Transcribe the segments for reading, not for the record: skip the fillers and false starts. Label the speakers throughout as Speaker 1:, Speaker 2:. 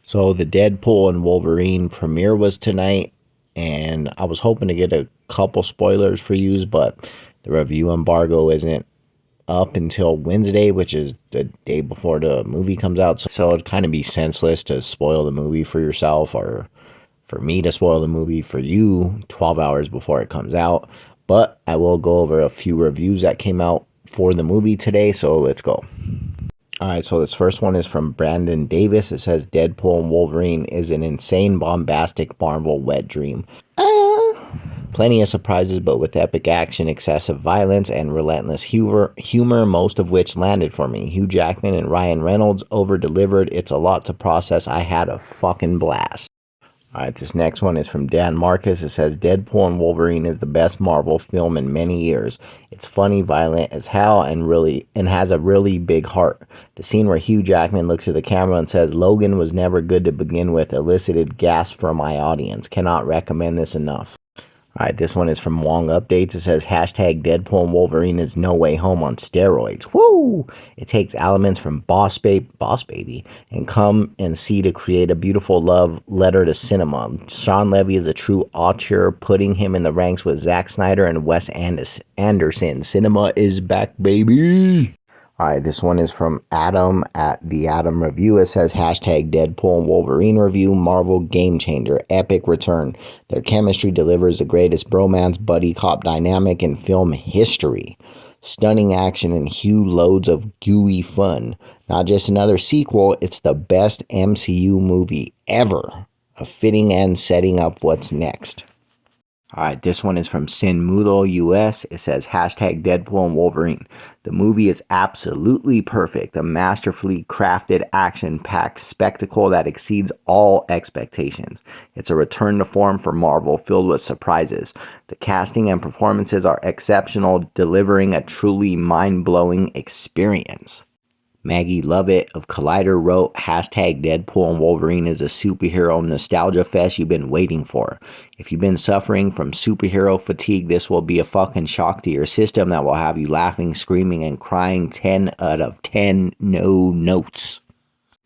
Speaker 1: So the Deadpool and Wolverine premiere was tonight, and I was hoping to get a couple spoilers for you, but the review embargo isn't up until Wednesday, which is the day before the movie comes out. So it'd kind of be senseless to spoil the movie for yourself or for me to spoil the movie for you 12 hours before it comes out. But I will go over a few reviews that came out for the movie today, so let's go. All right, so this first one is from Brandon Davis. It says Deadpool and Wolverine is an insane, bombastic Marvel wet dream. Plenty of surprises, but with epic action, excessive violence, and relentless humor, most of which landed for me. Hugh Jackman and Ryan Reynolds over-delivered. It's a lot to process. I had a fucking blast. All right, this next one is from Dan Marcus. It says Deadpool and Wolverine is the best Marvel film in many years. It's funny, violent as hell, and has a really big heart. The scene where Hugh Jackman looks at the camera and says Logan was never good to begin with elicited gasps from my audience. Cannot recommend this enough. All right, this one is from Wong Updates. It says hashtag Deadpool and Wolverine is No Way Home on steroids. Woo! It takes elements from Boss Baby, and Come and See to create a beautiful love letter to cinema. Sean Levy is a true auteur, putting him in the ranks with Zack Snyder and Wes Anderson. Cinema is back, baby! All right, this one is from Adam at the Adam Review. It says hashtag Deadpool and Wolverine review, Marvel game changer, epic return. Their chemistry delivers the greatest bromance buddy cop dynamic in film history. Stunning action and huge loads of gooey fun. Not just another sequel, it's the best MCU movie ever. A fitting end setting up what's next. All right, this one is from Sin Mudo US. It says hashtag Deadpool and Wolverine. The movie is absolutely perfect. A masterfully crafted, action-packed spectacle that exceeds all expectations. It's a return to form for Marvel, filled with surprises. The casting and performances are exceptional, delivering a truly mind-blowing experience. Maggie Lovett of Collider wrote, hashtag Deadpool and Wolverine is a superhero nostalgia fest you've been waiting for. If you've been suffering from superhero fatigue, this will be a fucking shock to your system that will have you laughing, screaming, and crying 10 out of 10 no notes.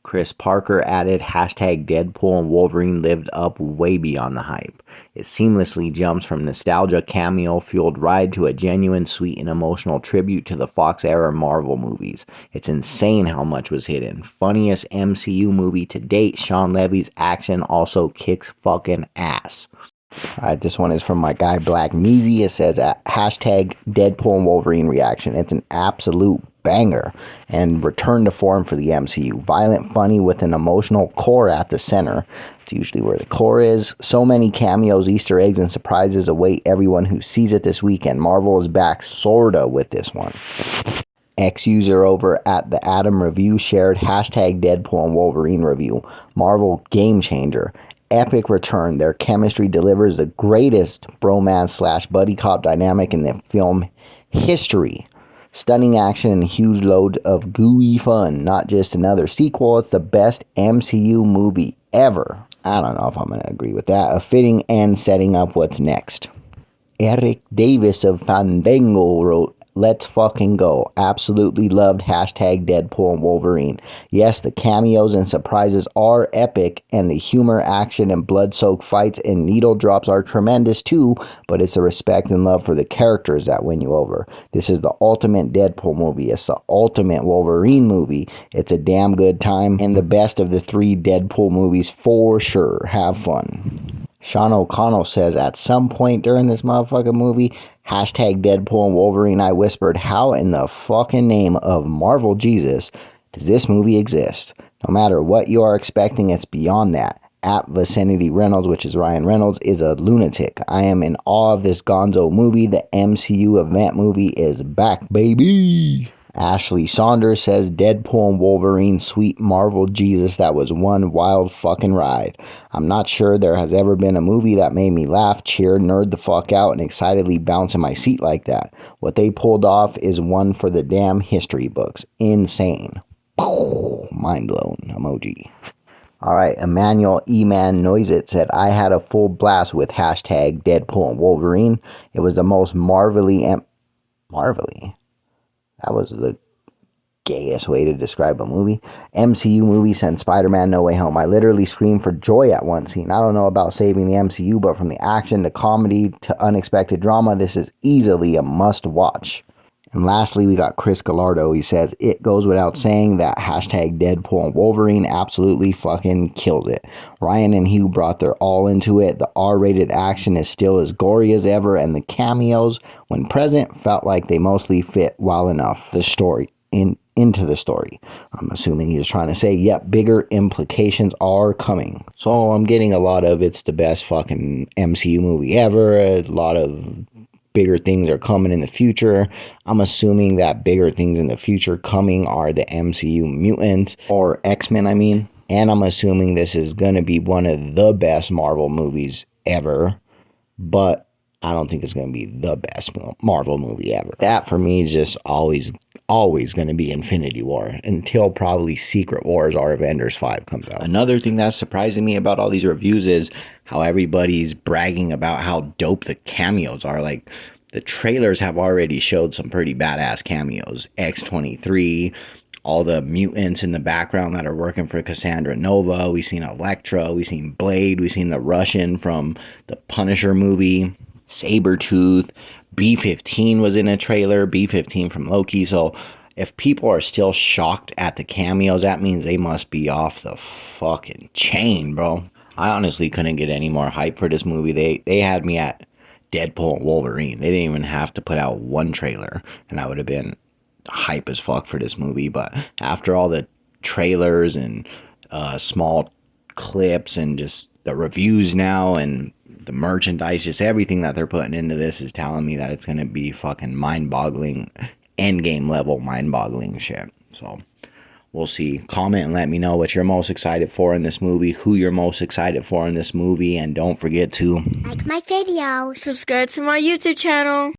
Speaker 1: Chris Parker added, hashtag Deadpool and Wolverine lived up way beyond the hype. It seamlessly jumps from nostalgia cameo-fueled ride to a genuine, sweet, and emotional tribute to the Fox-era Marvel movies. It's insane how much was hidden. Funniest MCU movie to date, Sean Levy's action also kicks fucking ass. Alright, this one is from my guy Black Measy. It says hashtag Deadpool and Wolverine reaction. It's an absolute banger and return to form for the MCU. Violent, funny, with an emotional core at the center. It's usually where the core is. So many cameos, Easter eggs, and surprises await everyone who sees it this weekend. Marvel is back sorta with this one. X-user over at the Adam Review shared hashtag Deadpool and Wolverine review. Marvel game changer. Epic return. Their chemistry delivers the greatest bromance / buddy cop dynamic in the film history. Stunning action and huge load of gooey fun. Not just another sequel, it's the best MCU movie ever. I don't know if I'm going to agree with that. A fitting end setting up what's next. Eric Davis of Fandango wrote, let's fucking go. Absolutely loved hashtag Deadpool and Wolverine. Yes, the cameos and surprises are epic, and the humor, action, and blood-soaked fights and needle drops are tremendous too, but it's the respect and love for the characters that win you over. This is the ultimate Deadpool movie. It's the ultimate Wolverine movie. It's a damn good time, and the best of the 3 Deadpool movies for sure. Have fun. Sean O'Connell says, at some point during this motherfucking movie, hashtag Deadpool and Wolverine, I whispered, how in the fucking name of Marvel Jesus does this movie exist? No matter what you are expecting, it's beyond that. At Vicinity Reynolds, which is Ryan Reynolds, is a lunatic. I am in awe of this gonzo movie. The MCU event movie is back, baby. Ashley Saunders says, Deadpool and Wolverine, sweet Marvel Jesus, that was one wild fucking ride. I'm not sure there has ever been a movie that made me laugh, cheer, nerd the fuck out, and excitedly bounce in my seat like that. What they pulled off is one for the damn history books. Insane. Mind blown emoji. Alright, Emmanuel E-Man Noiset said, I had a full blast with hashtag Deadpool and Wolverine. It was the most marvelly. That was the gayest way to describe a movie. MCU movie since Spider-Man No Way Home. I literally screamed for joy at one scene. I don't know about saving the MCU, but from the action to comedy to unexpected drama, this is easily a must watch. And lastly, we got Chris Gallardo. He says, it goes without saying that hashtag Deadpool and Wolverine absolutely fucking killed it. Ryan and Hugh brought their all into it. The R-rated action is still as gory as ever, and the cameos, when present, felt like they mostly fit well enough the story into the story. I'm assuming he's trying to say, yep, bigger implications are coming. So I'm getting a lot of it's the best fucking MCU movie ever. A lot of bigger things are coming in the future. I'm assuming that bigger things in the future coming are the MCU mutants, or X-Men, I mean. And I'm assuming this is going to be one of the best Marvel movies ever. But I don't think it's going to be the best Marvel movie ever. That for me is just always going to be Infinity War until probably Secret Wars or Avengers 5 comes out. Another thing that's surprising me about all these reviews is how everybody's bragging about how dope the cameos are. Like, the trailers have already showed some pretty badass cameos. X-23, all the mutants in the background that are working for Cassandra Nova. We've seen Elektra, we've seen Blade, we've seen the Russian from the Punisher movie, Sabretooth, B-15 was in a trailer, B-15 from Loki. So if people are still shocked at the cameos, that means they must be off the fucking chain, bro. I honestly couldn't get any more hype for this movie. They had me at Deadpool and Wolverine. They didn't even have to put out one trailer, and I would have been hype as fuck for this movie. But after all the trailers and small clips and just the reviews now and the merchandise, just everything that they're putting into this is telling me that it's going to be fucking mind-boggling, endgame level mind-boggling shit. So we'll see. Comment and let me know what you're most excited for in this movie, who you're most excited for in this movie, and don't forget to
Speaker 2: like my videos, subscribe to my YouTube channel.